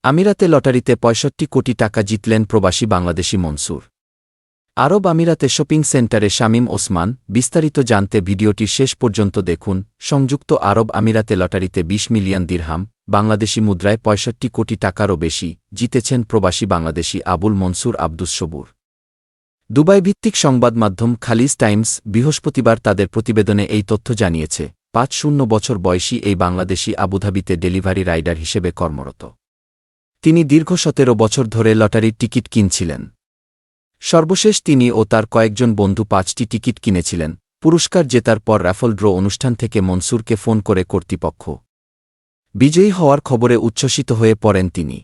আমিরাতে লটারিতে ৬৫ কোটি টাকা জিতলেন প্রবাসী বাংলাদেশি মনসুর। আরব আমিরাতে শপিং সেন্টারে শামীম ওসমান। বিস্তারিত জানতে ভিডিওটি শেষ পর্যন্ত দেখুন। সংযুক্ত আরব আমিরাতে লটারিতে ২০ মিলিয়ন দিরহাম বাংলাদেশি মুদ্রায় ৬৫ কোটি টাকারও বেশি জিতেছেন প্রবাসী বাংলাদেশি আবুল মনসুর আব্দুস সবুর। দুবাই ভিত্তিক সংবাদ মাধ্যম খালিজ টাইমস বৃহস্পতিবার তাদের প্রতিবেদনে এই তথ্য জানিয়েছে। ৫০ বছর বয়সী এই বাংলাদেশি আবুধাবিতে ডেলিভারি রাইডার হিসেবে কর্মরত। তিনি দীর্ঘ ১৭ বছর ধরে লটারির টিকিট কিনছিলেন। সর্বশেষ তিনি ও তার কয়েকজন বন্ধু ৫টি টিকিট কিনেছিলেন। পুরস্কার জেতার পর রাফল ড্র অনুষ্ঠান থেকে মনসুরকে ফোন করে কর্তৃপক্ষ বিজয়ী হওয়ার খবরে উচ্ছ্বসিত হয়ে পড়েন তিনি।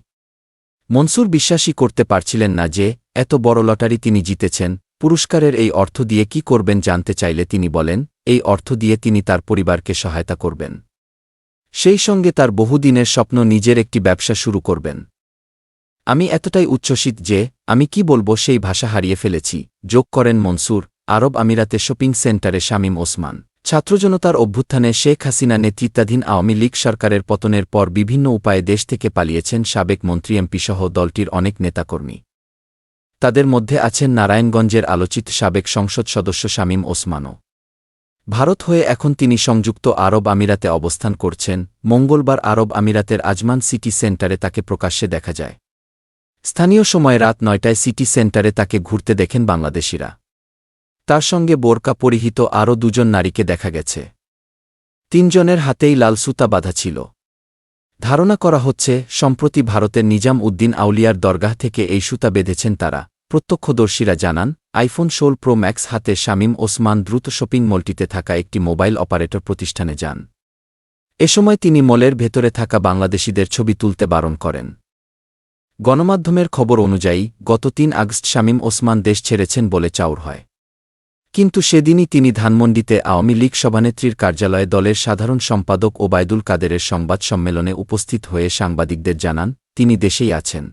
মনসুর বিশ্বাসই করতে পারছিলেন না যে এত বড় লটারি তিনি জিতেছেন। পুরস্কারের এই অর্থ দিয়ে কি করবেন জানতে চাইলে তিনি বলেন, এই অর্থ দিয়ে তিনি তার পরিবারকে সহায়তা করবেন। সেই সঙ্গে তার বহুদিনের স্বপ্ন নিজের একটি ব্যবসা শুরু করবেন। আমি এতটাই উচ্ছ্বসিত যে আমি কি বলবো সেই ভাষা হারিয়ে ফেলেছি, যোগ করেন মনসুর। আরব আমিরাতে শপিং সেন্টারে শামীম ওসমান। ছাত্রজনতার অভ্যুত্থানে শেখ হাসিনা নেতৃত্বাধীন আওয়ামী লীগ সরকারের পতনের পর বিভিন্ন উপায়ে দেশ থেকে পালিয়েছেন সাবেক মন্ত্রী এমপিসহ দলটির অনেক নেতাকর্মী। তাদের মধ্যে আছেন নারায়ণগঞ্জের আলোচিত সাবেক সংসদ সদস্য শামীম ওসমানও। ভারত হয়ে এখন তিনি সংযুক্ত আরব আমিরাতে অবস্থান করছেন। মঙ্গলবার আরব আমিরাতের আজমান সিটি সেন্টারে তাকে প্রকাশ্যে দেখা যায়। স্থানীয় সময় রাত ৯টায় সিটি সেন্টারে তাকে ঘুরতে দেখেন বাংলাদেশিরা। তার সঙ্গে বোরকা পরিহিত আরও ২ জন নারীকে দেখা গেছে। ৩ জনের হাতেই লাল সুতা বাঁধা ছিল। ধারণা করা হচ্ছে সম্প্রতি ভারতের নিজাম উদ্দিন আউলিয়ার দরগাহ থেকে এই সুতা বেঁধেছেন তারা। প্রত্যক্ষদর্শীরা জানান, আইফোন ১৬ প্রো ম্যাক্স হাতে শামীম ওসমান দ্রুত শপিং মলটিতে থাকা একটি মোবাইল অপারেটর প্রতিষ্ঠানে যান। এ সময় তিনি মলের ভেতরে থাকা বাংলাদেশিদের ছবি তুলতে বারণ করেন। গণমাধ্যমের খবর অনুযায়ী গত ৩ আগস্ট শামীম ওসমান দেশ ছেড়েছেন বলে চাউর হয়। কিন্তু সেদিনই তিনি ধানমন্ডিতে আওয়ামী লীগ সভানেত্রীর কার্যালয়ে দলের সাধারণ সম্পাদক ওবায়দুল কাদেরের সংবাদ সম্মেলনে উপস্থিত হয়ে সাংবাদিকদের জানান তিনি দেশেই আছেন।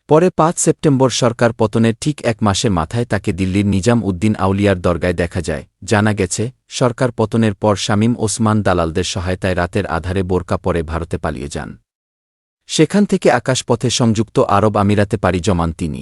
পরে ৫ সেপ্টেম্বর সরকার পতনের ঠিক ১ মাসের মাথায় তাকে দিল্লির নিজাম উদ্দিন আউলিয়ার দরগায় দেখা যায়। জানা গেছে, সরকার পতনের পর শামীম ওসমান দালালদের সহায়তায় রাতের আধারে বোরকা পরে ভারতে পালিয়ে যান। সেখান থেকে আকাশপথে সংযুক্ত আরব আমিরাতে পাড়ি জমান তিনি।